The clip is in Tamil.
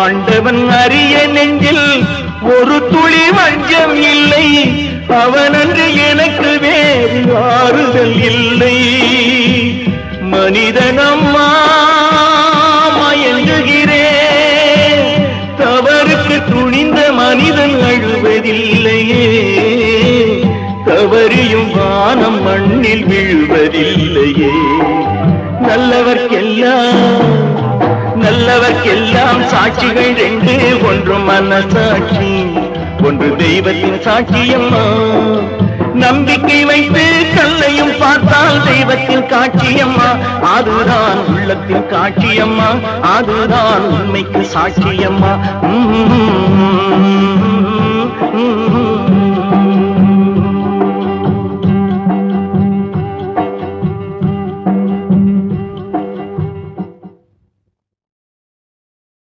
ஆண்டவன் அறிய நெஞ்சில் ஒரு துளி வஞ்சம் இல்லை. அவனன்று எனக்கு வேறு ஆறுதல் இல்லை. மனிதனம்மா மயங்குகிறேன், தவறுக்கு துணிந்த மனிதன் அழுவதில்லையே. தவறியும் வானம் மண்ணில் விழுவதில்லையே. நல்லவர்க்கெல்லாம் சாட்சிகள் ரெண்டு, ஒன்று மனசாட்சி, ஒன்று தெய்வத்தின் சாட்சியம்மா. நம்பிக்கை வைத்து கல்லையும் பார்த்தால் தெய்வத்தின் காட்சியம்மா. அதுதான் உள்ளத்தின் காட்சியம்மா, அதுதான் உண்மைக்கு சாட்சியம்மா.